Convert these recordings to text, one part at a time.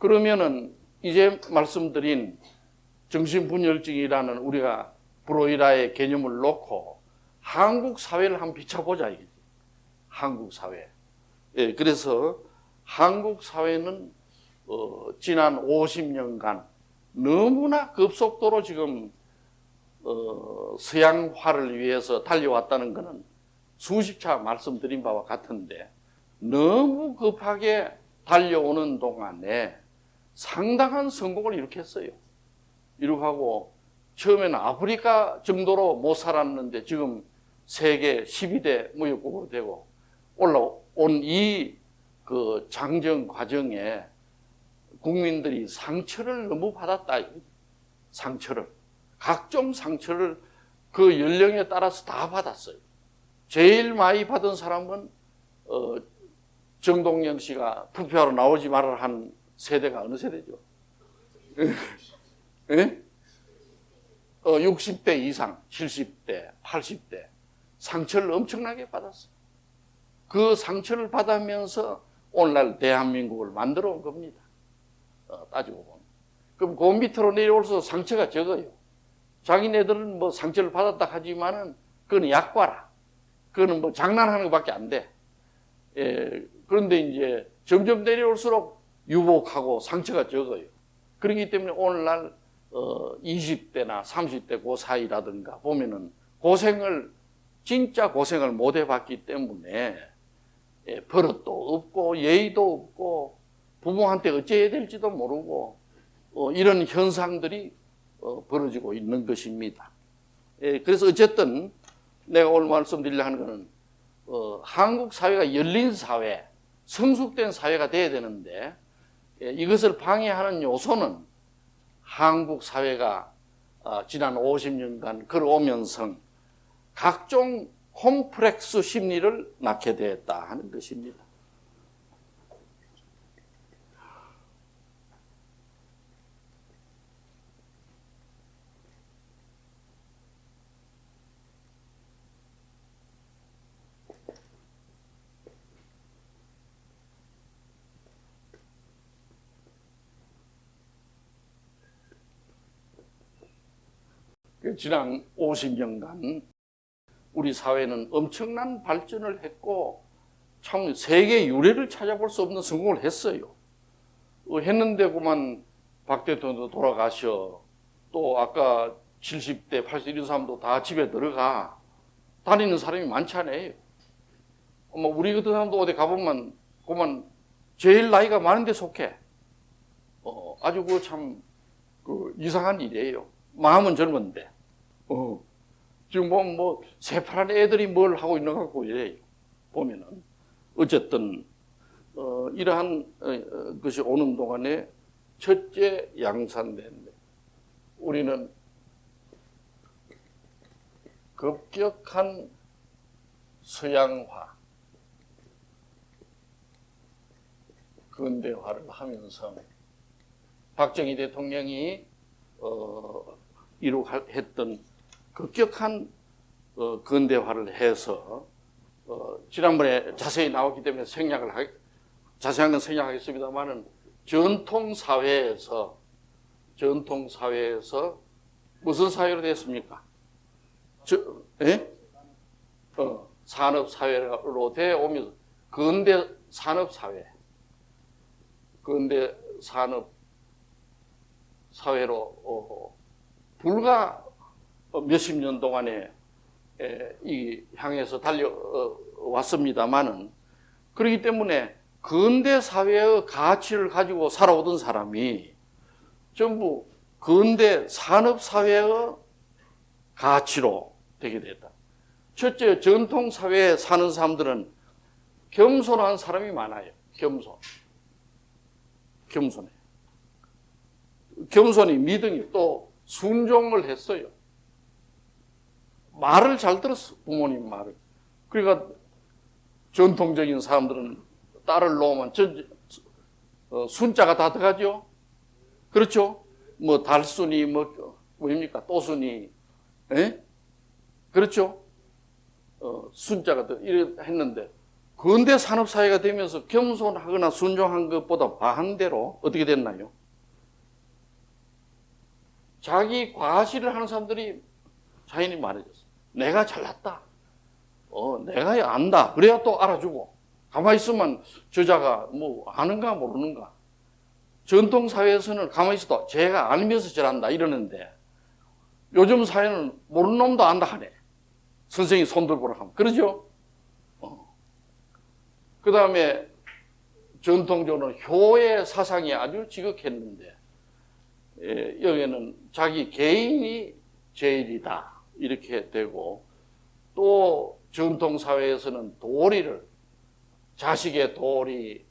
그러면은 이제 말씀드린 정신분열증이라는 우리가 브로이라의 개념을 놓고 한국 사회를 한번 비춰보자 이거지. 한국 사회. 예, 그래서 한국 사회는 지난 50년간 너무나 급속도로 지금 서양화를 위해서 달려왔다는 것은 수십 차 말씀드린 바와 같은데, 너무 급하게 달려오는 동안에 상당한 성공을 이룩했어요. 이룩하고 처음에는 아프리카 정도로 못 살았는데 지금 세계 12대 무역국으로 되고, 올라온 이 그 장정 과정에 국민들이 상처를 너무 받았다. 상처를. 각종 상처를 그 연령에 따라서 다 받았어요. 제일 많이 받은 사람은 정동영 씨가 투표하러 나오지 말아라 한 세대가 어느 세대죠? 예? 60대 이상, 70대, 80대 상처를 엄청나게 받았어요. 그 상처를 받으면서 오늘날 대한민국을 만들어 온 겁니다. 따지고 보면. 그럼 그 밑으로 내려올수록 상처가 적어요. 자기네들은 뭐 상처를 받았다 하지만은 그건 약과라. 그거는 뭐 장난하는 것밖에 안 돼. 예, 그런데 이제 점점 내려올수록 유복하고 상처가 적어요. 그렇기 때문에 오늘날 20대나 30대 그 사이라든가 보면은 진짜 고생을 못 해봤기 때문에 버릇도 없고 예의도 없고 부모한테 어찌해야 될지도 모르고 이런 현상들이 벌어지고 있는 것입니다. 그래서 어쨌든 내가 오늘 말씀드리려고 하는 것은 한국 사회가 열린 사회, 성숙된 사회가 돼야 되는데 이것을 방해하는 요소는 한국 사회가 지난 50년간 걸어오면서 각종 콤플렉스 심리를 낳게 되었다 하는 것입니다. 지난 50년간 우리 사회는 엄청난 발전을 했고 참 세계 유례를 찾아볼 수 없는 성공을 했어요. 했는데 그만 박 대통령도 돌아가셔. 또 아까 70대, 80대 이런 사람도 다 집에 들어가. 다니는 사람이 많지 않아요. 우리 같은 사람도 어디 가보면 그만 제일 나이가 많은데 속해. 아주 참 이상한 일이에요. 마음은 젊은데. 지금 보면 새파란 애들이 뭘 하고 있는 것 같고 이래요. 보면은. 어쨌든, 이러한 것이 오는 동안에 첫째 양산되는데, 우리는 급격한 서양화, 근대화를 하면서 박정희 대통령이 이룩했던 급격한 근대화를 해서 지난번에 자세히 나왔기 때문에 자세한 건 생략하겠습니다만은 전통사회에서 무슨 사회로 됐습니까? 산업사회로 되어오면서 근대 산업사회, 근대 산업사회로 불과 몇십 년 동안에 향해서 달려왔습니다만은, 그렇기 때문에 근대 사회의 가치를 가지고 살아오던 사람이 전부 근대 산업 사회의 가치로 되게 됐다. 첫째, 전통 사회에 사는 사람들은 겸손한 사람이 많아요. 겸손이 믿음이 또 순종을 했어요. 말을 잘 들었어, 부모님 말을. 그러니까 전통적인 사람들은 딸을 놓으면 순자가 다 들어가죠. 그렇죠? 달순이, 뭡니까? 또순이, 그렇죠? 순자가 이래 했는데, 근대 산업사회가 되면서 겸손하거나 순종한 것보다 반대로 어떻게 됐나요? 자기 과시를 하는 사람들이 자연히 말해줬어. 내가 잘났다. 내가 안다. 그래야 또 알아주고. 가만히 있으면 저자가 뭐 아는가 모르는가. 전통사회에서는 가만히 있어도 제가 알면서 잘한다 이러는데 요즘 사회는 모르는 놈도 안다 하네. 선생님이 손 들고라 하면. 그러죠? 그 다음에 전통적으로 효의 사상이 아주 지극했는데 여기는 자기 개인이 제일이다 이렇게 되고 또 전통사회에서는 도리를 자식의 도리,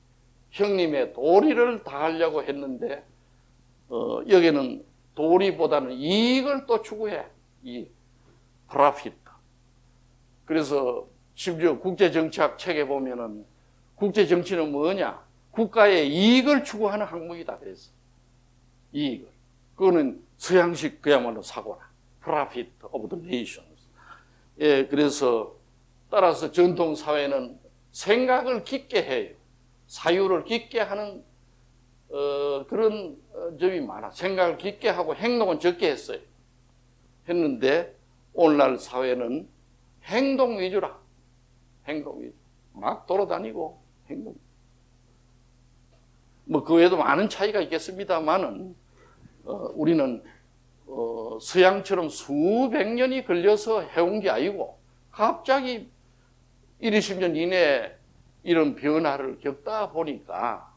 형님의 도리를 다하려고 했는데 여기는 도리보다는 이익을 또 추구해. 이 프라핏. 그래서 심지어 국제정치학 책에 보면은 국제정치는 뭐냐? 국가의 이익을 추구하는 학문이다 그래서 이익을. 그거는 서양식 그야말로 사고라. Profit of the nations. 예, 그래서 따라서 전통 사회는 생각을 깊게 해요. 사유를 깊게 하는 그런 점이 많아. 생각을 깊게 하고 행동은 적게 했어요. 했는데 오늘날 사회는 행동 위주라. 행동 위주. 막 돌아다니고 행동. 뭐 그 외에도 많은 차이가 있겠습니다만은 우리는 서양처럼 수백 년이 걸려서 해온 게 아니고 갑자기 1, 20년 이내에 이런 변화를 겪다 보니까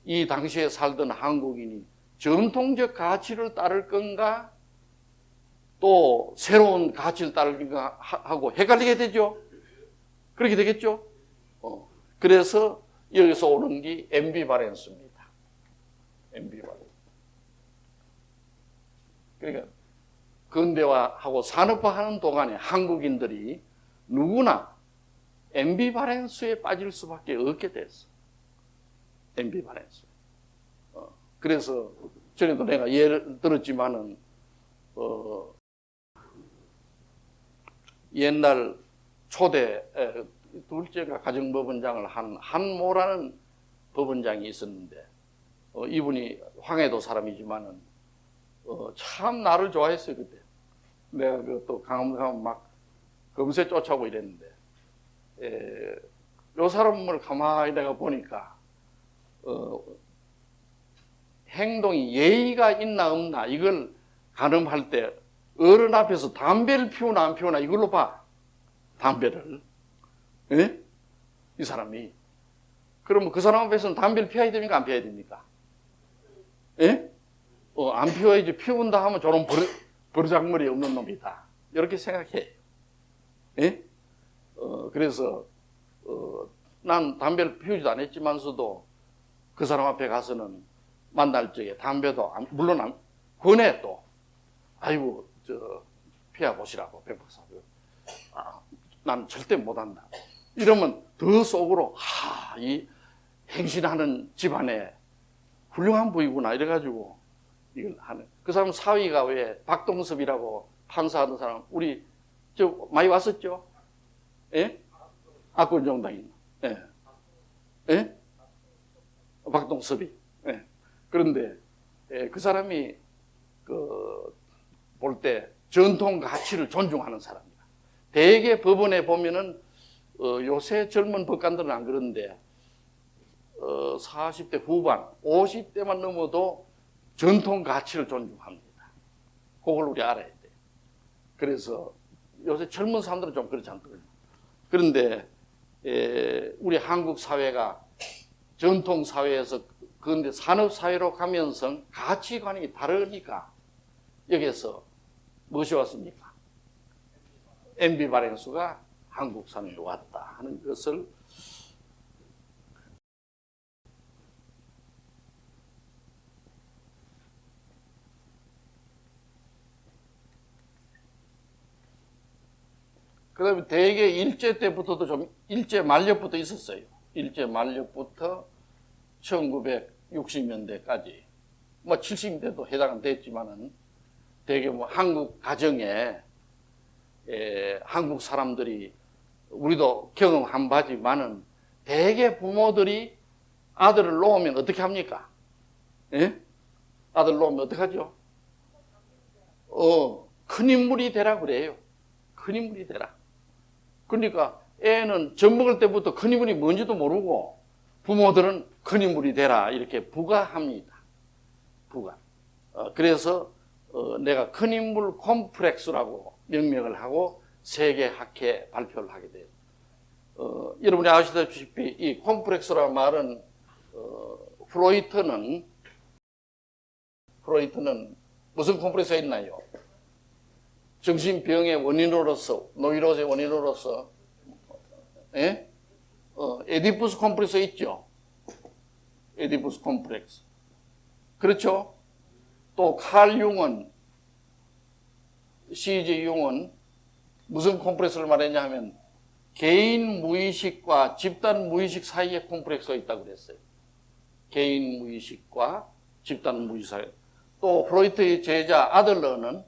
이 당시에 살던 한국인이 전통적 가치를 따를 건가 또 새로운 가치를 따를 건가 하고 헷갈리게 되죠. 그렇게 되겠죠. 그래서 여기서 오는 게 앰비바렌스입니다. 앰비바렌스. 그러니까 근대화하고 산업화하는 동안에 한국인들이 누구나 앰비바렌스에 빠질 수밖에 없게 됐어. 앰비바렌스. 그래서 전에도 내가 예를 들었지만은 옛날 초대 둘째가 가정법원장을 한 한모라는 법원장이 있었는데 이분이 황해도 사람이지만은 참 나를 좋아했어요 그때. 내가 또 강원 가면 막 검세 쫓아오고 이랬는데 요 사람을 가만히 내가 보니까 행동이 예의가 있나 없나 이걸 가늠할 때 어른 앞에서 담배를 피우나 안 피우나 이걸로 봐. 담배를. 예? 이 사람이. 그러면 그 사람 앞에서는 담배를 피워야 됩니까? 안 피워야 됩니까? 예? 안 피워야지. 피운다 하면 저런 버르장머리 없는 놈이다. 이렇게 생각해. 예? 그래서 난 담배를 피우지도 않았지만서도 그 사람 앞에 가서는 만날 적에 담배도 물론 권해 또. 아이고 피워보시라고 백박사. 난 절대 못한다. 이러면 더 속으로 이 행신하는 집안에 훌륭한 부이구나 이래가지고 이걸 하는. 그 사람 사위가 왜 박동섭이라고 판사하던 사람 우리 많이 왔었죠? 예? 압구정당에 예. 예? 박동섭이. 예. 그런데 그 사람이 볼 때 전통 가치를 존중하는 사람이다. 대개 법원에 보면은 요새 젊은 법관들은 안 그러는데 40대 후반, 50대만 넘어도 전통 가치를 존중합니다. 그걸 우리 알아야 돼. 그래서 요새 젊은 사람들은 좀 그렇지 않거든요. 그런데 우리 한국 사회가 전통 사회에서 그런데 산업 사회로 가면서 가치관이 다르니까 여기에서 무엇이 왔습니까? 앰비바렌스가 한국 사회로 왔다 하는 것을 그 다음에 대개 일제 때부터도 좀 일제 만렵부터 있었어요. 일제 만렵부터 1960년대까지 뭐 70년대도 해당은 됐지만은 대개 뭐 한국 가정에 한국 사람들이 우리도 경험한 바지만은 대개 부모들이 아들을 놓으면 어떻게 합니까? 예? 아들 놓으면 어떻게 하죠? 큰 인물이 되라 그래요. 큰 인물이 되라. 그러니까 애는 젖 먹을 때부터 큰 인물이 뭔지도 모르고 부모들은 큰 인물이 되라 이렇게 부가합니다. 부가. 그래서 내가 큰 인물 콤플렉스라고 명명을 하고 세계 학회 발표를 하게 돼요. 여러분이 아시다시피 이 콤플렉스라는 말은 프로이트는 무슨 콤플렉스가 있나요? 정신병의 원인으로서, 노이로즈의 원인으로서, 예? 에디푸스 콤플렉스 있죠? 에디푸스 콤플렉스. 그렇죠? 또 칼 융은, C.J. 융은 무슨 콤플렉스를 말했냐 하면 개인 무의식과 집단 무의식 사이에 콤플렉스가 있다고 그랬어요. 개인 무의식과 집단 무의식 사이. 또 프로이트의 제자 아들러는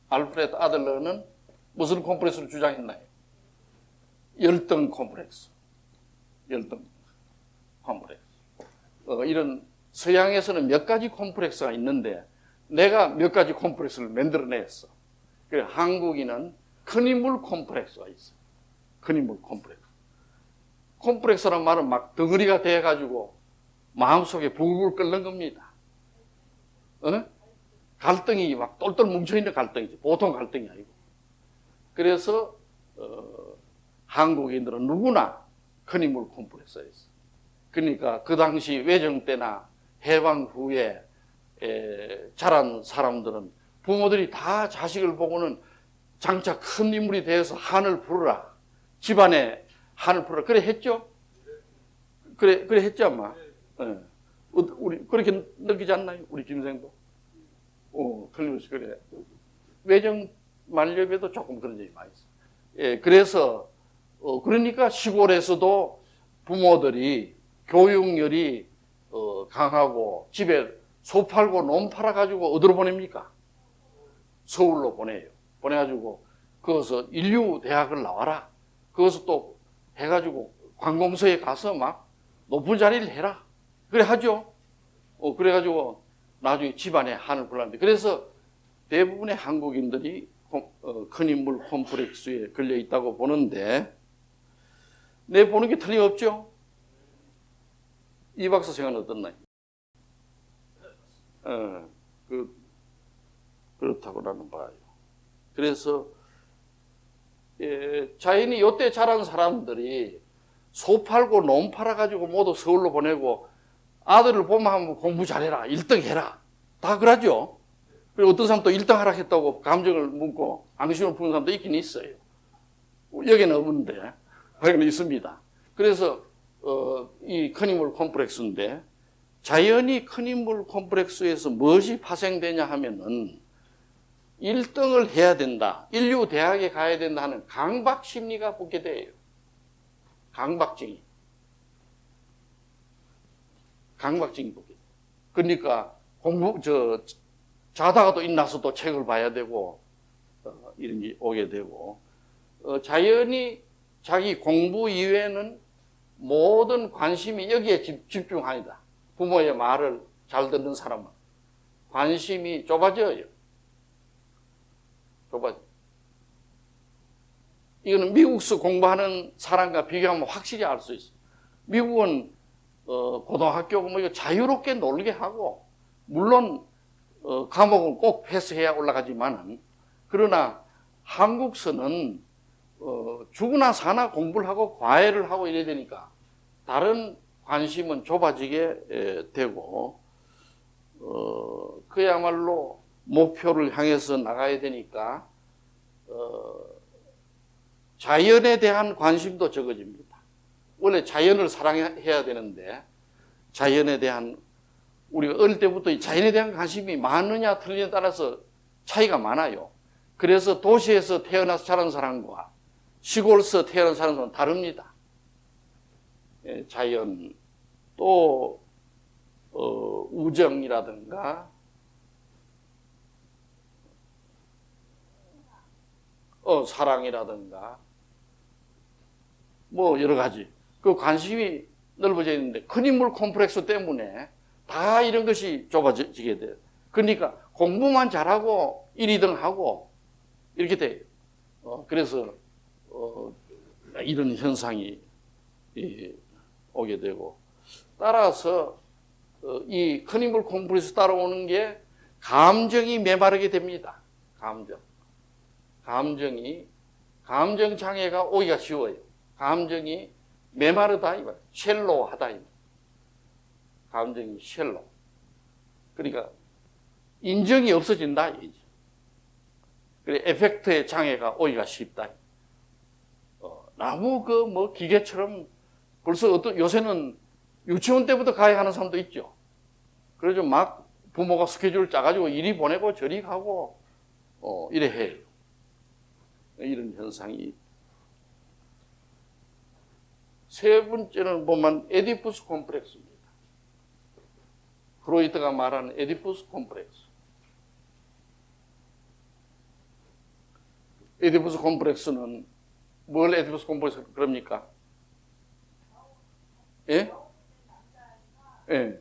알프레드 아들러는 무슨 콤플렉스를 주장했나요? 열등 콤플렉스. 열등 콤플렉스. 이런 서양에서는 몇 가지 콤플렉스가 있는데 내가 몇 가지 콤플렉스를 만들어냈어. 그래 한국인은 큰 인물 콤플렉스가 있어. 큰 인물 콤플렉스. 콤플렉스란 말은 막 덩어리가 돼가지고 마음속에 부글부글 끓는 겁니다. 갈등이 막 똘똘 뭉쳐있는 갈등이지. 보통 갈등이 아니고. 그래서 한국인들은 누구나 큰 인물 콤플렉스가 있어. 그러니까 그 당시 외정 때나 해방 후에 자란 사람들은 부모들이 다 자식을 보고는 장차 큰 인물이 되어서 한을 부르라. 집안에 한을 부르라. 그래 했죠? 그래 했죠, 아마. 네. 우리 그렇게 느끼지 않나요? 우리 김생도. 그래. 외정 만렙에도 조금 그런 적이 많이 있어요. 예, 그래서 그러니까 시골에서도 부모들이 교육열이 강하고 집에 소 팔고 논 팔아가지고 어디로 보냅니까? 서울로 보내요. 보내가지고 거기서 인류 대학을 나와라. 거기서 또 해가지고 관공서에 가서 막 높은 자리를 해라. 그래 하죠. 그래가지고 나중에 집안에 한을 불렀는데 그래서 대부분의 한국인들이 큰 인물 콤플렉스에 걸려 있다고 보는데 내 보는 게 틀림없죠. 이 박사 생각은 어떻나요? 그렇다고 나는 봐요. 그래서 자연히 이때 자란 사람들이 소 팔고 논 팔아가지고 모두 서울로 보내고 아들을 보면 하면 공부 잘해라, 1등 해라. 다 그러죠. 그리고 어떤 사람 또 1등 하라 했다고 감정을 묻고 앙심을 푸는 사람도 있긴 있어요. 여기는 없는데, 여기는 있습니다. 그래서, 이 큰 인물 콤플렉스인데, 자연히 큰 인물 콤플렉스에서 무엇이 파생되냐 하면은, 1등을 해야 된다, 인류 대학에 가야 된다 하는 강박 심리가 붙게 돼요. 강박증이 붙게 돼요. 그러니까 자다가 또 일어나서 또 책을 봐야 되고, 이런 게 오게 되고, 자연히 자기 공부 이외에는 모든 관심이 여기에 집중합니다. 부모의 말을 잘 듣는 사람은. 관심이 좁아져요. 이거는 미국서 공부하는 사람과 비교하면 확실히 알 수 있어요. 미국은 고등학교 뭐 이거 자유롭게 놀게 하고 물론 과목은 꼭 패스해야 올라가지만은 그러나 한국서는 죽으나 사나 공부를 하고 과외를 하고 이래야 되니까 다른 관심은 좁아지게 되고 그야말로 목표를 향해서 나가야 되니까 자연에 대한 관심도 적어집니다. 원래 자연을 사랑해야 되는데 자연에 대한 우리가 어릴 때부터 자연에 대한 관심이 많으냐 틀리냐에 따라서 차이가 많아요. 그래서 도시에서 태어나서 자란 사람과 시골에서 태어난 사람은 다릅니다. 자연 또 우정이라든가 사랑이라든가 뭐 여러 가지 그 관심이 넓어져 있는데 큰 인물 콤플렉스 때문에 다 이런 것이 좁아지게 돼요. 그러니까 공부만 잘하고 1, 2등 하고 이렇게 돼요. 그래서 이런 현상이 오게 되고 따라서 이 큰 인물 콤플렉스 따라오는 게 감정이 메마르게 됩니다. 감정 장애가 오기가 쉬워요. 감정이 메마르다 이 말, 쉘로하다 이 말. 감정이 쉘로. 그러니까 인정이 없어진다 이지. 그래 에펙트의 장애가 오기가 쉽다. 너무 그 뭐 기계처럼 벌써 요새는 유치원 때부터 가야 하는 사람도 있죠. 그래서 막 부모가 스케줄 짜가지고 이리 보내고 저리 가고 이래 해요. 이런 현상이. 세 번째는 보면 에디푸스 콤플렉스입니다. 프로이트가 말하는 에디푸스 콤플렉스. 에디푸스 콤플렉스는 뭘 에디푸스 콤플렉스 그럽니까? 예? 예.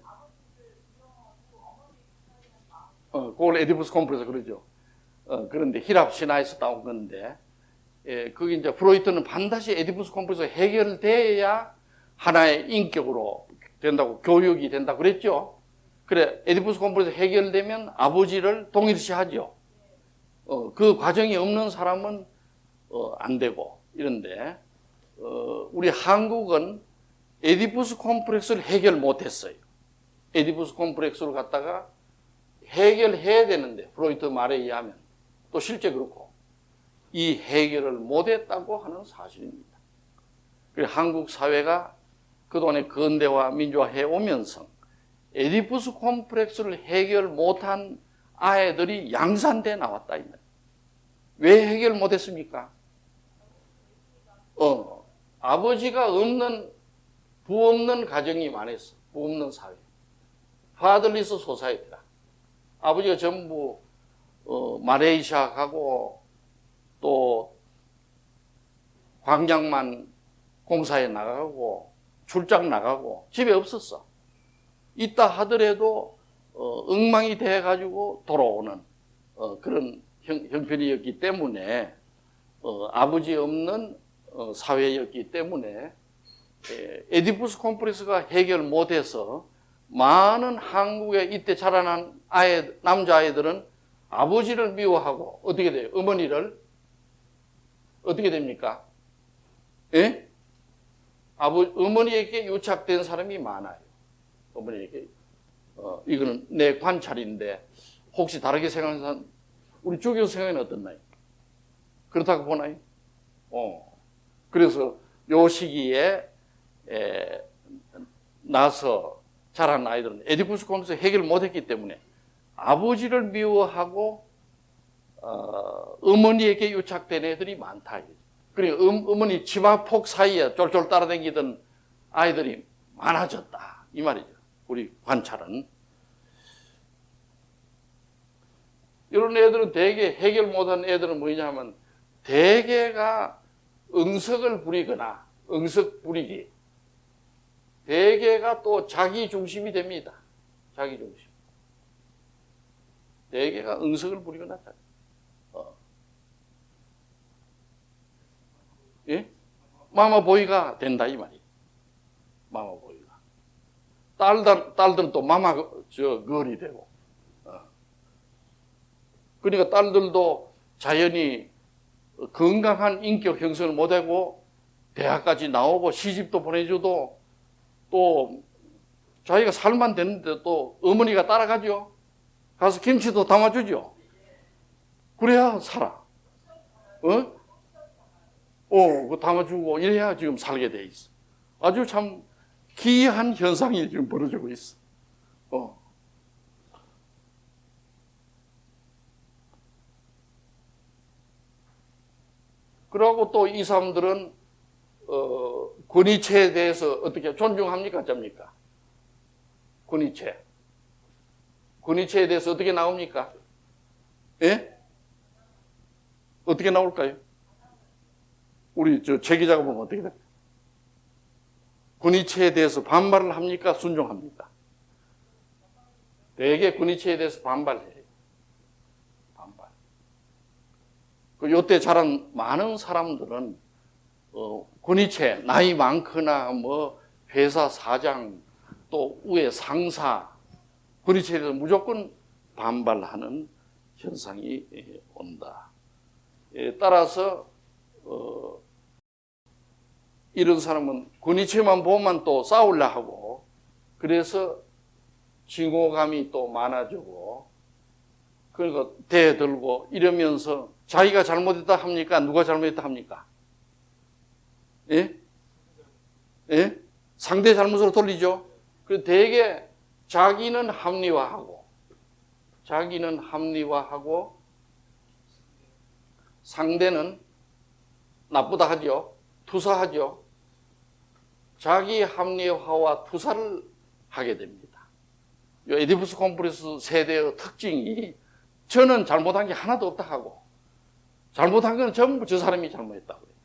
그걸 에디푸스 콤플렉스 그러죠. 그런데 히랍 신화에서 따온 건데, 그게 이제 프로이트는 반드시 에디푸스 콤플렉스가 해결돼야 하나의 인격으로 된다고, 교육이 된다고 그랬죠. 그래, 에디푸스 콤플렉스 해결되면 아버지를 동일시하죠. 그 과정이 없는 사람은 안 되고 이런데, 우리 한국은 에디푸스 콤플렉스를 해결 못했어요. 에디푸스 콤플렉스를 갖다가 해결해야 되는데 프로이트 말에 의하면 또 실제 그렇고 이 해결을 못했다고 하는 사실입니다. 그래서 한국 사회가 그동안에 근대화 민주화해 오면서 에디푸스 콤플렉스를 해결 못한 아이들이 양산돼 나왔다 이 말이에요. 왜 해결 못했습니까? 아버지가 없는 부 없는 가정이 많았어. 부 없는 사회. 파들리스 소사이티다. 아버지가 전부 말레이시아 가고 또 광장만 공사에 나가고 출장 나가고 집에 없었어. 있다 하더라도 엉망이 돼가지고 돌아오는 그런 형편이었기 때문에 아버지 없는 사회였기 때문에 에디푸스 콤플렉스가 해결 못해서 많은 한국에 이때 자라난 남자아이들은 아버지를 미워하고 어떻게 돼요? 어머니를 어떻게 됩니까? 예? 어머니에게 유착된 사람이 많아요. 어머니에게. 이거는 내 관찰인데 혹시 다르게 생각하는 사람 우리 주교 생각은 어떻나요? 그렇다고 보나요? 그래서 요 시기에 나서 자란 아이들은 에디푸스 콤플렉스 해결 못했기 때문에 아버지를 미워하고 어머니에게 유착된 애들이 많다. 그리고 어머니 치마폭 사이에 쫄쫄 따라다니던 아이들이 많아졌다. 이 말이죠. 우리 관찰은. 이런 애들은 대개 해결 못한 애들은 뭐냐면 대개가 응석을 부리거나 응석 부리기. 대개가 또 자기 중심이 됩니다. 자기 중심. 대개가 응석을 부리거나 예? 마마보이가 된다 이 말이에요. 마마보이가. 딸들은 또 걸이 되고. 그러니까 딸들도 자연히 건강한 인격 형성을 못하고 대학까지 나오고 시집도 보내줘도 또 자기가 살만 되는데 또 어머니가 따라가죠. 가서 김치도 담아주죠. 그래야 살아. 그거 담아주고 이래야 지금 살게 돼 있어. 아주 참 기이한 현상이 지금 벌어지고 있어. 그러고 또 이 사람들은 권위체에 대해서 어떻게 존중합니까? 어쩝니까? 권위체에 대해서 어떻게 나옵니까? 예? 어떻게 나올까요? 우리 제 기자가 보면 어떻게 될까요? 군의체에 대해서 반발을 합니까? 순종합니까? 대개 군의체에 대해서 반발해요. 반발. 요때 자란 많은 사람들은 군의체, 나이 많거나 뭐 회사 사장, 또 위에 상사, 군의체에 대해서 무조건 반발하는 현상이 온다. 따라서 이런 사람은 군의체만 보면 또 싸우려 하고, 그래서 징호감이 또 많아지고, 그러니까 대들고 이러면서 자기가 잘못했다 합니까? 누가 잘못했다 합니까? 예? 예? 상대 잘못으로 돌리죠. 그 대개 자기는 합리화하고 상대는 나쁘다 하죠. 투사하죠. 자기 합리화와 투사를 하게 됩니다. 이 에디푸스 콤플렉스 세대의 특징이 저는 잘못한 게 하나도 없다 하고 잘못한 건 전부 저 사람이 잘못했다고 해요.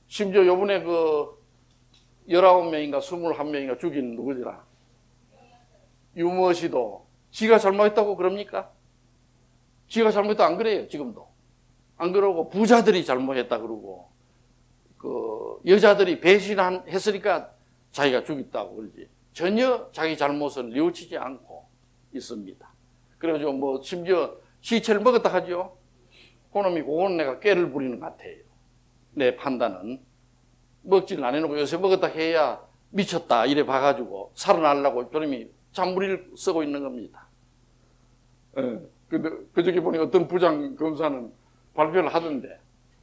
심지어 요번에 19명인가 21명인가 죽인 누구지라? 유머시도 지가 잘못했다고 그럽니까? 지가 잘못했다 안 그래요, 지금도. 안 그러고 부자들이 잘못했다 그러고 여자들이 배신했으니까 자기가 죽였다고 그러지. 전혀 자기 잘못을 뉘우치지 않고 있습니다. 그래가지고 뭐 심지어 시체를 먹었다 하죠. 그놈이 그건 내가 깨를 부리는 것 같아요. 내 판단은. 먹지를 안 해놓고 요새 먹었다 해야 미쳤다 이래 봐가지고 살아나려고 저놈이 잔부리를 쓰고 있는 겁니다. 근데 그저께 보니 어떤 부장 검사는 발표를 하던데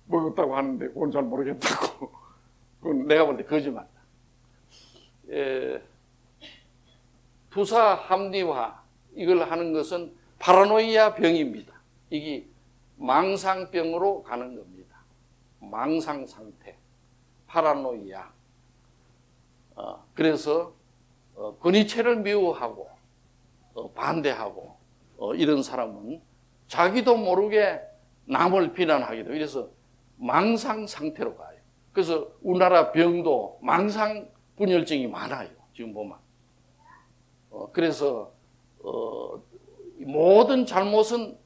먹었다고 하는데 그건 잘 모르겠다고. 그건 내가 볼 때 거짓말이다. 투사 합리화 이걸 하는 것은 파라노이아 병입니다. 이게 망상병으로 가는 겁니다. 망상 상태, 파라노이아. 그래서 권위체를 미워하고 반대하고 이런 사람은 자기도 모르게 남을 비난하게 돼요. 그래서 망상 상태로 가요. 그래서 우리나라 병도 망상 분열증이 많아요. 지금 보면. 그래서 모든 잘못은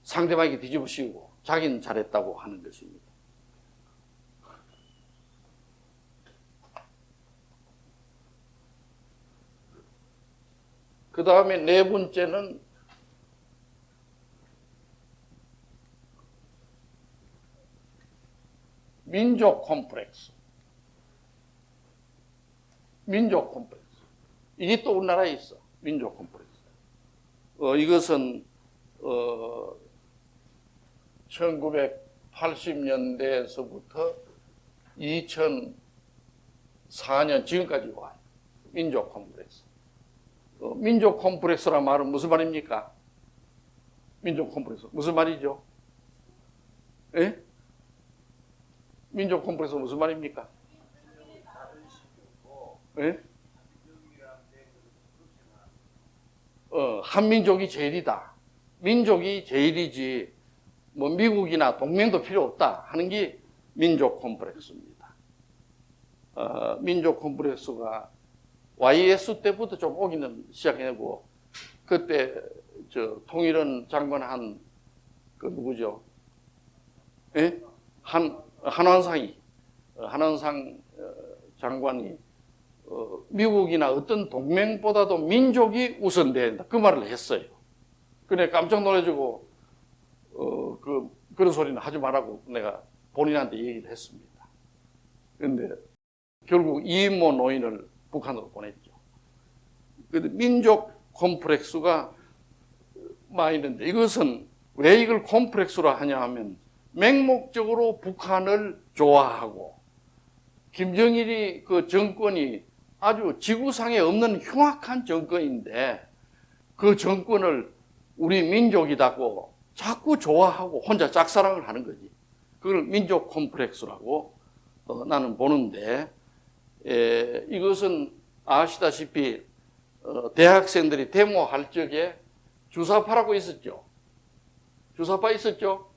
상대방에게 뒤집어 씌우고 자기는 잘했다고 하는 것입니다. 그 다음에 네 번째는 민족 콤플렉스. 민족 콤플렉스. 이게 또 우리나라에 있어. 민족 콤플렉스. 이것은 1980년대에서부터 2004년 지금까지 와요. 민족 콤플렉스. 민족 콤플렉스란 말은 무슨 말입니까? 민족 콤플렉스. 무슨 말이죠? 예? 민족 콤플렉스 무슨 말입니까? 예? 한민족이 제일이다. 민족이 제일이지 뭐 미국이나 동맹도 필요 없다 하는 게 민족 콤플렉스입니다. 민족 콤플렉스가 YS 때부터 좀 오기는 시작해고 그때 통일원 장관 한 누구죠? 예? 한완상 장관이 미국이나 어떤 동맹보다도 민족이 우선된다 그 말을 했어요. 근데 깜짝 놀라지고 그런 소리는 하지 말라고 내가 본인한테 얘기를 했습니다. 그런데 결국 이인모 노인을 북한으로 보냈죠. 그런데 민족 콤플렉스가 많이 있는데 이것은 왜 이걸 콤플렉스로 하냐 하면 맹목적으로 북한을 좋아하고 김정일이 그 정권이 아주 지구상에 없는 흉악한 정권인데 그 정권을 우리 민족이다고 자꾸 좋아하고 혼자 짝사랑을 하는 거지. 그걸 민족 콤플렉스라고 나는 보는데 이것은 아시다시피 대학생들이 데모할 적에 주사파라고 있었죠. 주사파 있었죠.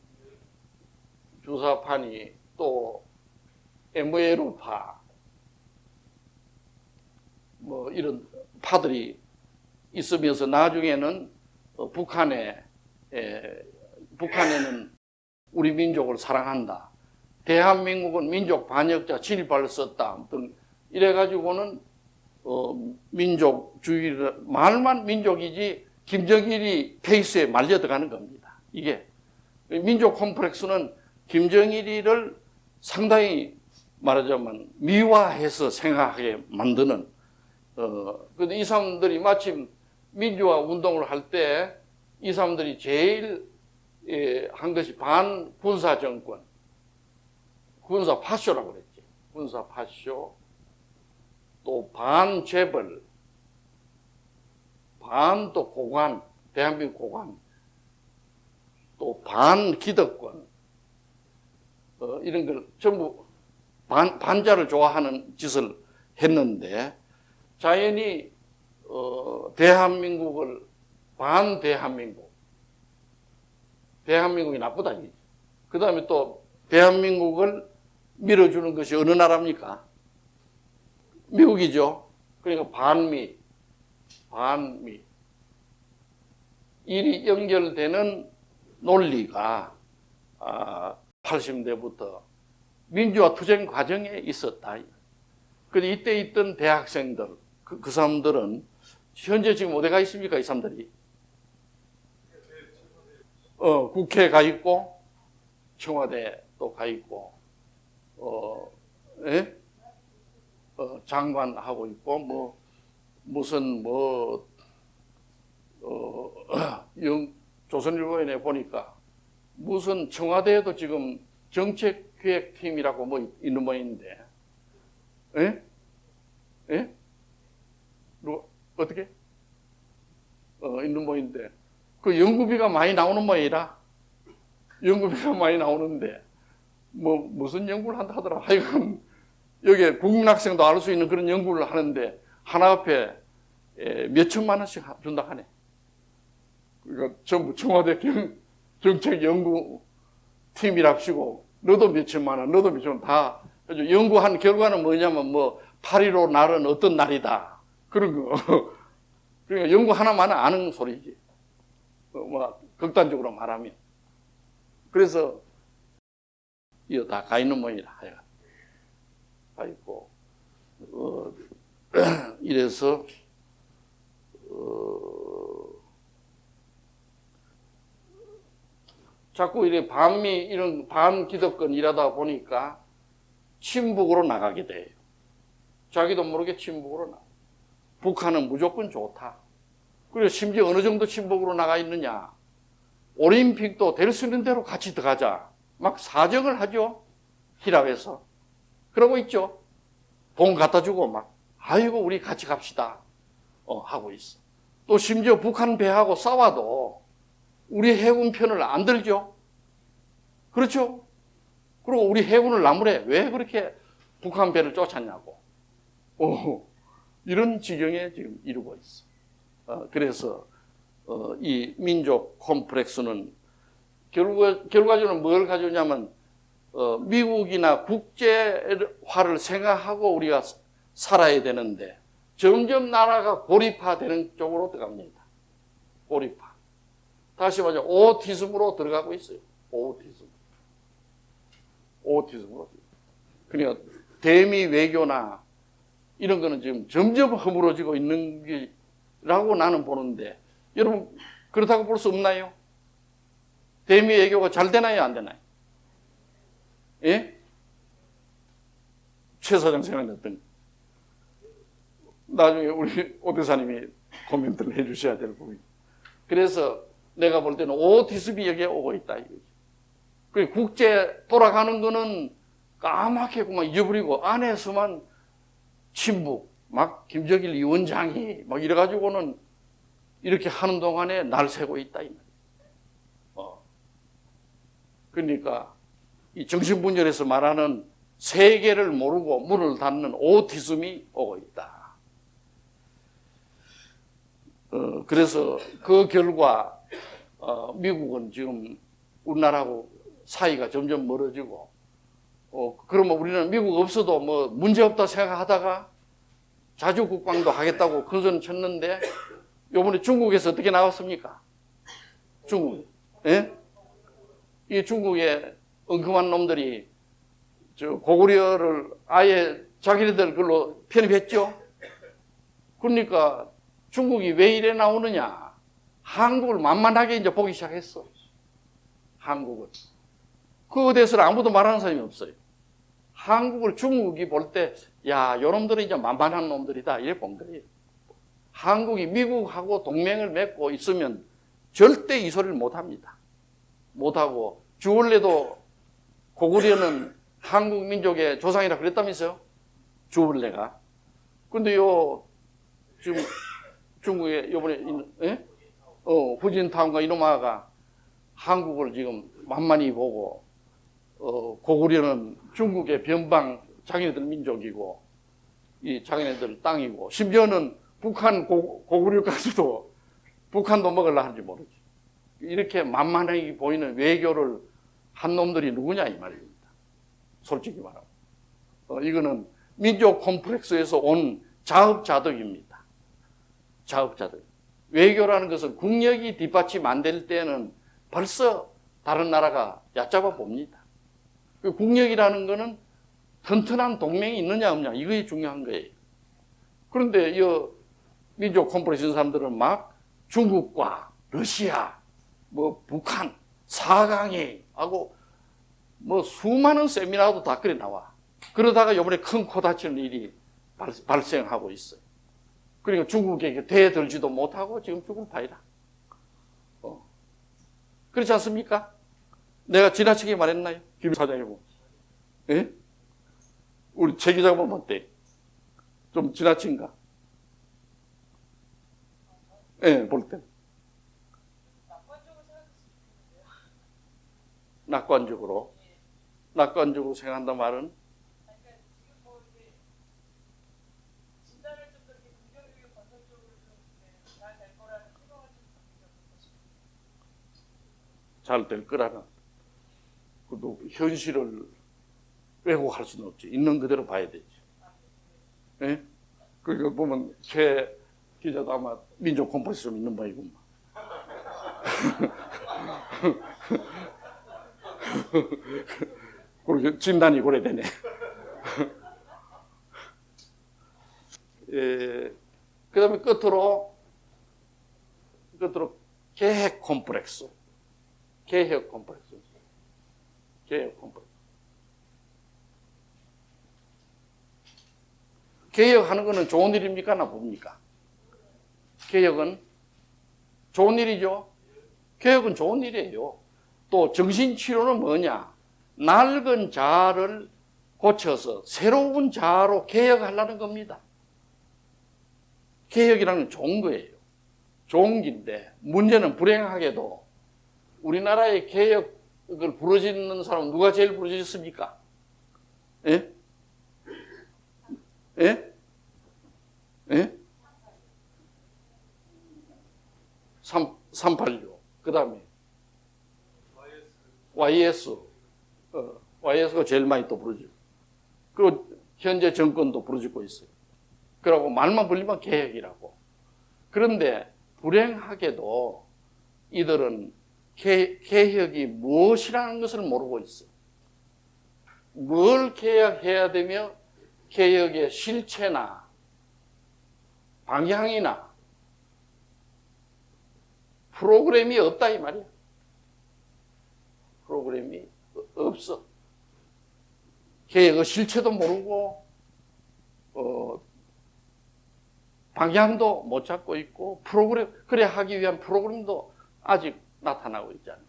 주사파니 또 ML파 뭐 이런 파들이 있으면서 나중에는 북한에는 우리 민족을 사랑한다. 대한민국은 민족 반역자 친일파를 썼다. 등 이래가지고는 민족주의를 말만 민족이지 김정일이 페이스에 말려 들어가는 겁니다. 이게 민족 콤플렉스는 김정일이를 상당히 말하자면 미화해서 생각하게 만드는 근데 이 사람들이 마침 민주화 운동을 할 때 이 사람들이 제일 한 것이 반군사 정권, 군사 파쇼라고 그랬지. 군사 파쇼, 또 반재벌, 반 또 고관, 대한민국 고관, 또 반기득권, 이런 걸 전부 반자를 좋아하는 짓을 했는데 자연히 대한민국을 대한민국이 나쁘다. 그 다음에 또 대한민국을 밀어주는 것이 어느 나라입니까? 미국이죠. 그러니까 반미. 일이 연결되는 논리가 80년대부터 민주화 투쟁 과정에 있었다. 근데 이때 있던 대학생들, 그 사람들은 현재 지금 어디 가 있습니까? 이 사람들이. 국회에 가 있고, 청와대도 가 있고, 장관하고 있고, 무슨 조선일보에 보니까 무슨 청와대에도 지금 정책기획팀이라고 있는 모양인데, 어떻게? 있는 모양인데, 그 연구비가 많이 나오는 모양이라, 연구비가 많이 나오는데, 무슨 연구를 한다 하더라. 하여간, 여기에 국민학생도 알 수 있는 그런 연구를 하는데, 하나 앞에 몇 천만 원씩 준다 하네. 그러니까 전부 청와대 정책연구팀이랍시고, 너도 몇 천만 원, 너도 몇 천만 원 다, 연구한 결과는 뭐냐면, 8.15 날은 어떤 날이다. 그런 거. 그러니까 연구 하나만 아는 소리지. 극단적으로 말하면. 그래서, 이거 다 가 있는 모양이라, 하여간. 가 있고, 이래서, 자꾸 이래 반미, 이런 반기득권 일하다 보니까 친북으로 나가게 돼요. 자기도 모르게 친북으로 나가. 북한은 무조건 좋다. 그리고 심지어 어느 정도 친북으로 나가 있느냐. 올림픽도 될 수 있는 대로 같이 들어가자. 막 사정을 하죠. 히랍에서. 그러고 있죠. 돈 갖다 주고 막, 아이고, 우리 같이 갑시다. 하고 있어. 또 심지어 북한 배하고 싸워도 우리 해군 편을 안 들죠. 그렇죠? 그리고 우리 해군을 나무래. 왜 그렇게 북한 배를 쫓았냐고. 이런 지경에 지금 이루고 있어. 그래서 이 민족 콤플렉스는 결과적으로 뭘 가져오냐면 미국이나 국제화를 생각하고 우리가 살아야 되는데 점점 나라가 고립화되는 쪽으로 들어갑니다. 고립화. 다시 말해 오티즘으로 들어가고 있어요. 오티즘으로. 그러니까 대미 외교나 이런 거는 지금 점점 허물어지고 있는 게라고 나는 보는데 여러분 그렇다고 볼 수 없나요? 대미 외교가 잘 되나요? 안 되나요? 예? 최 사장 생각났던 나중에 우리 오 대사님이 코멘트를 해주셔야 될 부분이. 그래서 내가 볼 때는 오티즘이 여기에 오고 있다. 그리고 국제 돌아가는 거는 까맣게 막 잊어버리고 안에서만 친북, 막 김정일 위원장이 막 이래가지고는 이렇게 하는 동안에 날 새고 있다. 그러니까 이 정신분열에서 말하는 세계를 모르고 문을 닫는 오티즘이 오고 있다. 그래서 그 결과 미국은 지금 우리나라하고 사이가 점점 멀어지고 그러면 우리는 미국 없어도 문제 없다 생각하다가 자주 국방도 하겠다고 큰소리 쳤는데 요번에 중국에서 어떻게 나왔습니까? 중국. 예? 이 중국의 엉큼한 놈들이 저 고구려를 아예 자기네들 걸로 편입했죠. 그러니까 중국이 왜 이래 나오느냐? 한국을 만만하게 이제 보기 시작했어. 한국을. 그거에 대해서는 아무도 말하는 사람이 없어요. 한국을 중국이 볼 때, 야, 요놈들은 이제 만만한 놈들이다. 이래 본 거예요. 한국이 미국하고 동맹을 맺고 있으면 절대 이 소리를 못 합니다. 못하고, 주원래도 고구려는 한국 민족의 조상이라 그랬다면서요? 주원래가. 근데 지금 중국에 요번에 있는, 예? 후진타운과 이놈아가 한국을 지금 만만히 보고, 고구려는 중국의 변방 자기네들 민족이고, 이 자기네들 땅이고, 심지어는 북한 고구려까지도 북한도 먹으려 하는지 모르지. 이렇게 만만하게 보이는 외교를 한 놈들이 누구냐 이 말입니다. 솔직히 말하면. 이거는 민족 콤플렉스에서 온 자업자득입니다. 자업자득. 외교라는 것은 국력이 뒷받침 안 될 때는 벌써 다른 나라가 얕잡아 봅니다. 그 국력이라는 것은 튼튼한 동맹이 있느냐 없느냐 이게 중요한 거예요. 그런데 이 민족 콤플렉스 사람들은 막 중국과 러시아, 뭐 북한, 사강이 하고 뭐 수많은 세미나도 다 그래 나와. 그러다가 이번에 큰 코 다치는 일이 발생하고 있어요. 그러니까 중국에게 대들지도 못하고 지금 죽을 판이다. 그렇지 않습니까? 내가 지나치게 말했나요? 김 사장님. 예? 우리 최 기자가 어때? 좀 지나친가? 예, 볼 때. 낙관적으로. 낙관적으로 생각한다 말은? 잘 될 거라는. 그래도 현실을 왜곡할 수는 없지. 있는 그대로 봐야 되지. 예? 그러니까 보면 최 기자도 아마 민족 콤플렉스 좀 있는 모양이구만. 그렇게 진단이 오래되네. 그 다음에 끝으로 계획 콤플렉스. 개혁 콤플렉스. 개혁 콤플렉스. 개혁하는 것은 좋은 일입니까? 나쁩니까? 개혁은 좋은 일이죠. 개혁은 좋은 일이에요. 또 정신치료는 뭐냐? 낡은 자아를 고쳐서 새로운 자아로 개혁하려는 겁니다. 개혁이라는 건 좋은 거예요. 좋은 길인데 문제는 불행하게도 우리나라의 개혁을 부르짖는 사람은 누가 제일 부르짖습니까? 예? 예? 예? 386. 그 다음에 YS. YS가 제일 많이 또 부르짖고. 그리고 현재 정권도 부르짖고 있어요. 그러고 말만 불리면 개혁이라고. 그런데 불행하게도 이들은 개혁이 무엇이라는 것을 모르고 있어요. 뭘 개혁해야 되며 개혁의 실체나 방향이나 프로그램이 없다 이 말이야. 프로그램이 없어. 개혁의 실체도 모르고 방향도 못 잡고 있고 프로그램 그래 하기 위한 프로그램도 아직 나타나고 있지 않아요.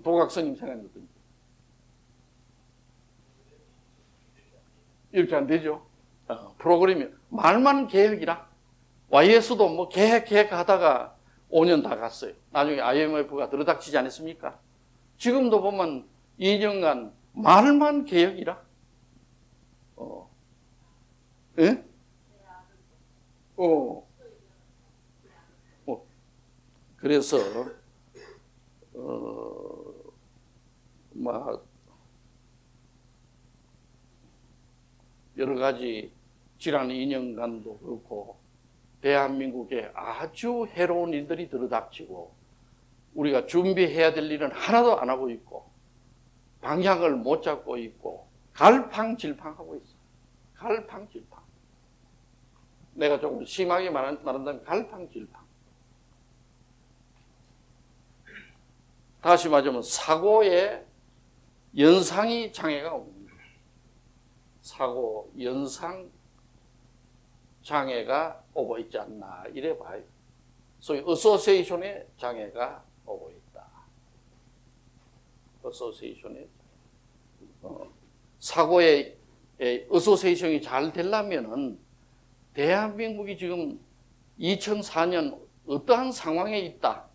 도각선님 생각이 어떤지. 이렇게 안 되죠. 프로그램이 말만 개혁이라. YS도 뭐 개혁하다가 5년 다 갔어요. 나중에 IMF가 들어닥치지 않았습니까? 지금도 보면 2년간 말만 개혁이라. 예? 그래서 막 여러 가지 지난 2년간도 그렇고 대한민국에 아주 해로운 일들이 들어닥치고 우리가 준비해야 될 일은 하나도 안 하고 있고 방향을 못 잡고 있고 갈팡질팡하고 있어요. 갈팡질팡. 내가 조금 심하게 말한다면 갈팡질팡. 다시 말하면 사고에 연상이 장애가 옵니다. 사고 연상 장애가 오고 있지 않나 이래 봐요. 소위 어소시에이션의 장애가 오고 있다. 어소시에이션의 사고의 어소시에이션이 잘 되려면은 대한민국이 지금 2004년 어떠한 상황에 있다.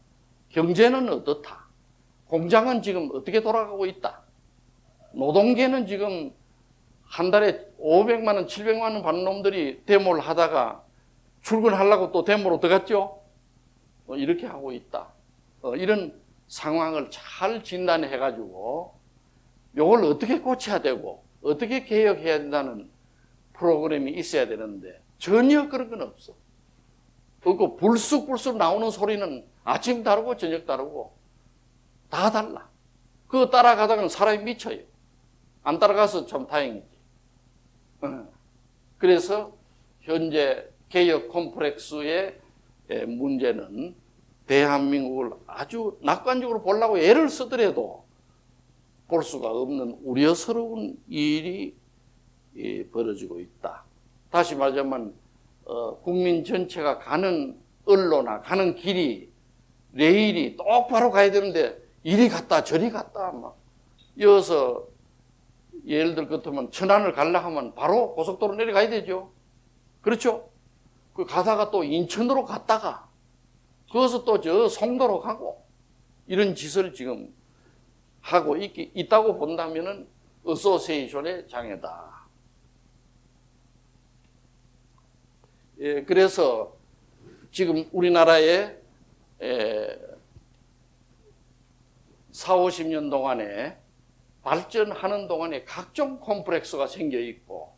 경제는 어떻다. 공장은 지금 어떻게 돌아가고 있다. 노동계는 지금 한 달에 500만 원, 700만 원 받는 놈들이 데모를 하다가 출근하려고 또 데모로 들어갔죠. 이렇게 하고 있다. 이런 상황을 잘 진단해가지고 이걸 어떻게 고쳐야 되고 어떻게 개혁해야 된다는 프로그램이 있어야 되는데 전혀 그런 건 없어. 그리고 불쑥불쑥 나오는 소리는 아침 다르고 저녁 다르고 다 달라. 그거 따라가다가는 사람이 미쳐요. 안 따라가서 참 다행이지. 그래서 현재 개혁 콤플렉스의 문제는 대한민국을 아주 낙관적으로 보려고 애를 쓰더라도 볼 수가 없는 우려스러운 일이 벌어지고 있다. 다시 말하자면 국민 전체가 가는 언로나 가는 길이 레일이 똑바로 가야 되는데 이리 갔다 저리 갔다 막 이어서 예를 들 같으면 천안을 가려고 하면 바로 고속도로 내려가야 되죠. 그렇죠? 그 가다가 또 인천으로 갔다가 거기서 또 저 송도로 가고 이런 짓을 지금 하고 있다고 본다면은 어소시에이션의 장애다. 예, 그래서 지금 우리나라에 40, 50년 동안에 발전하는 동안에 각종 콤플렉스가 생겨 있고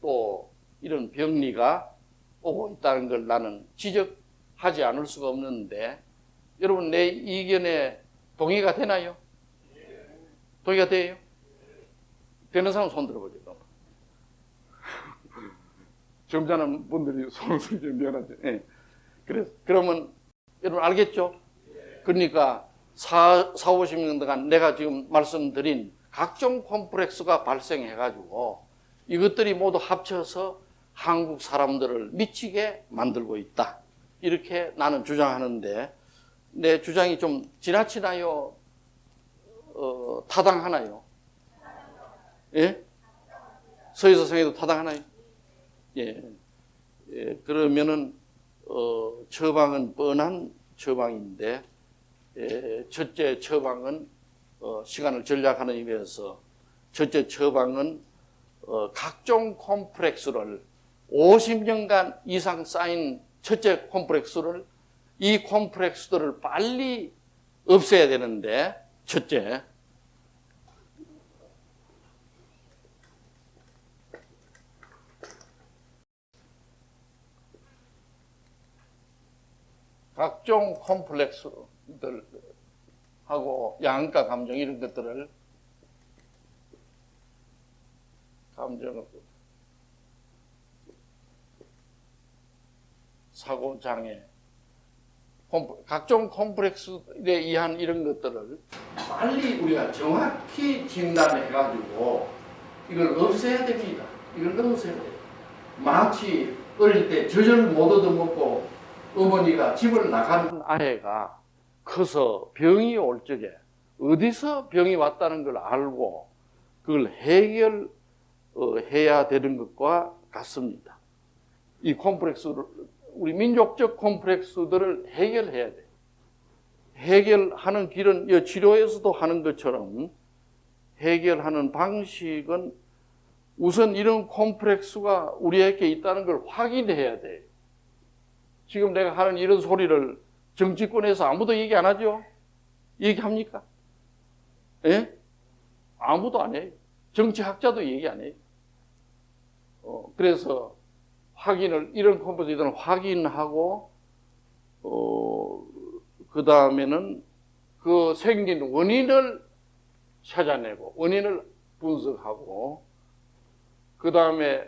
또 이런 병리가 오고 있다는 걸 나는 지적하지 않을 수가 없는데 여러분 내 의견에 동의가 되나요? 동의가 돼요? 되는 사람 손 들어보죠. 점잖은 분들이 손을 들기 미안하죠. 예. 그러면 여러분 알겠죠? 그러니까 40, 50년 동안 내가 지금 말씀드린 각종 콤플렉스가 발생해가지고 이것들이 모두 합쳐서 한국 사람들을 미치게 만들고 있다. 이렇게 나는 주장하는데 내 주장이 좀 지나치나요? 타당하나요? 예? 서희서성에도 타당하나요? 예. 예. 그러면은 처방은 뻔한 처방인데 첫째 처방은 시간을 전략하는 의미에서 첫째 처방은 각종 콤플렉스를 50년간 이상 쌓인 첫째 콤플렉스를 이 콤플렉스들을 빨리 없애야 되는데 첫째 각종 콤플렉스들하고 양가 감정 이런 것들을 사고장애 각종 콤플렉스에 의한 이런 것들을 빨리 우리가 정확히 진단해가지고 이걸 없애야 됩니다. 이걸 없애야 돼요. 마치 어릴 때 젖을 못 얻어먹고 어머니가 집을 나가는 아이가 커서 병이 올 적에 어디서 병이 왔다는 걸 알고 그걸 해결해야 되는 것과 같습니다. 이 콤플렉스를 우리 민족적 콤플렉스들을 해결해야 돼요. 해결하는 길은 치료에서도 하는 것처럼 해결하는 방식은 우선 이런 콤플렉스가 우리에게 있다는 걸 확인해야 돼요. 지금 내가 하는 이런 소리를 정치권에서 아무도 얘기 안 하죠? 얘기합니까? 예? 아무도 안 해요. 정치학자도 얘기 안 해요. 그래서 이런 컴포지터는 확인하고, 그 다음에는 그 생긴 원인을 찾아내고, 원인을 분석하고, 그 다음에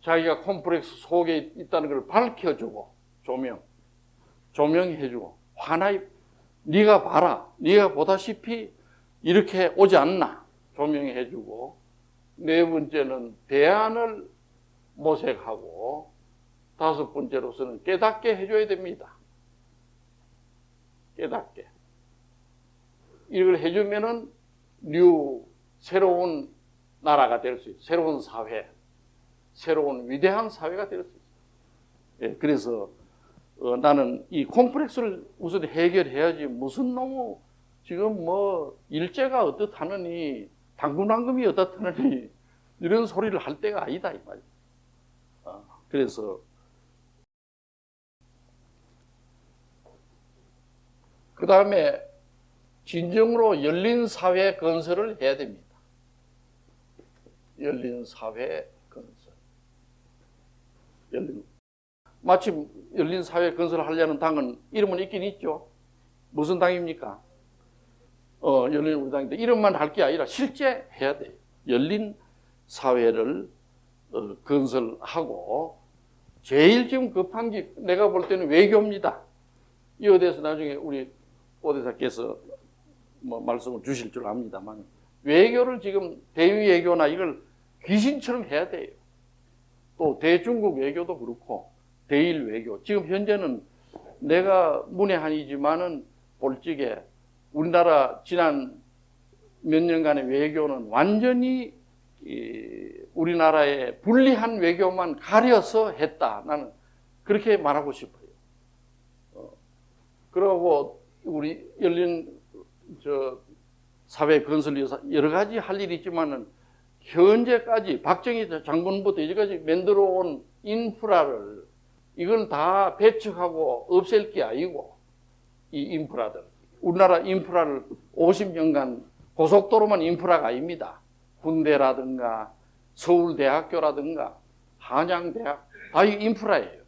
자기가 콤플렉스 속에 있다는 걸 밝혀주고, 조명해주고, 네가 봐라. 네가 보다시피 이렇게 오지 않나. 조명해주고, 네 번째는 대안을 모색하고, 다섯 번째로서는 깨닫게 해줘야 됩니다. 깨닫게. 이걸 해주면은 새로운 나라가 될 수 있어요. 새로운 사회, 새로운 위대한 사회가 될 수 있어요. 예, 그래서 나는 이 콤플렉스를 우선 해결해야지 무슨 너무 지금 뭐 일제가 어떻다느니 당군왕금이 어떻다느니 이런 소리를 할 때가 아니다 이 말이에요. 그래서 그 다음에 진정으로 열린 사회 건설을 해야 됩니다. 열린 사회 건설. 마침 열린 사회 건설을 하려는 당은 이름은 있긴 있죠. 무슨 당입니까? 열린우리당인데 이름만 할 게 아니라 실제 해야 돼요. 열린 사회를 건설하고 제일 지금 급한 게 내가 볼 때는 외교입니다. 이에 대해서 나중에 우리 오 대사께서 뭐 말씀을 주실 줄 압니다만 외교를 지금 대위 외교나 이걸 귀신처럼 해야 돼요. 또 대중국 외교도 그렇고 대일 외교. 지금 현재는 내가 문외한이지만은 볼직에 우리나라 지난 몇 년간의 외교는 완전히 우리나라의 불리한 외교만 가려서 했다. 나는 그렇게 말하고 싶어요. 그러고 우리 열린 사회 건설 위해서 여러 가지 할 일이 있지만은 현재까지 박정희 장군부터 이제까지 만들어 온 인프라를 이건 다 배척하고 없앨 게 아니고 이 인프라들 우리나라 인프라를 50년간 고속도로만 인프라가 아닙니다. 군대라든가 서울대학교라든가 한양대학 다 이 인프라예요.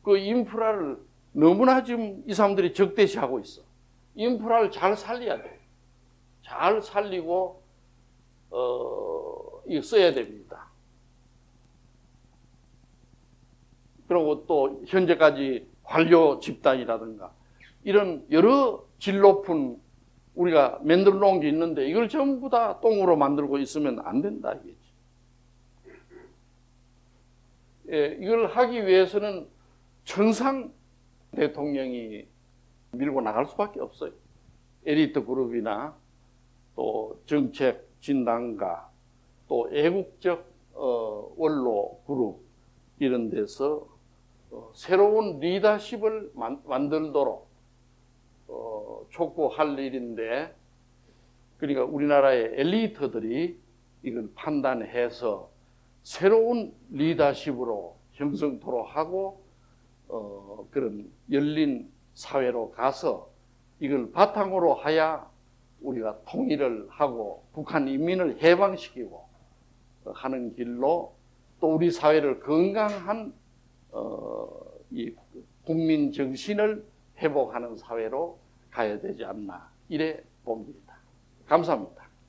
그 인프라를 너무나 지금 이 사람들이 적대시하고 있어. 인프라를 잘 살려야 돼. 잘 살리고 이거 써야 됩니다. 그리고 또 현재까지 관료 집단이라든가 이런 여러 질 높은 우리가 만들어 놓은 게 있는데 이걸 전부 다 똥으로 만들고 있으면 안 된다 이거지. 예, 이걸 하기 위해서는 천상 대통령이 밀고 나갈 수밖에 없어요. 엘리트 그룹이나 또 정책 진단가 또 애국적 원로 그룹 이런 데서 새로운 리더십을 만들도록 촉구할 일인데 그러니까 우리나라의 엘리트들이 이걸 판단해서 새로운 리더십으로 형성토록 하고 그런 열린 사회로 가서 이걸 바탕으로 하야 우리가 통일을 하고 북한 인민을 해방시키고 하는 길로 또 우리 사회를 건강한 이 국민 정신을 회복하는 사회로 가야 되지 않나 이래 봅니다. 감사합니다.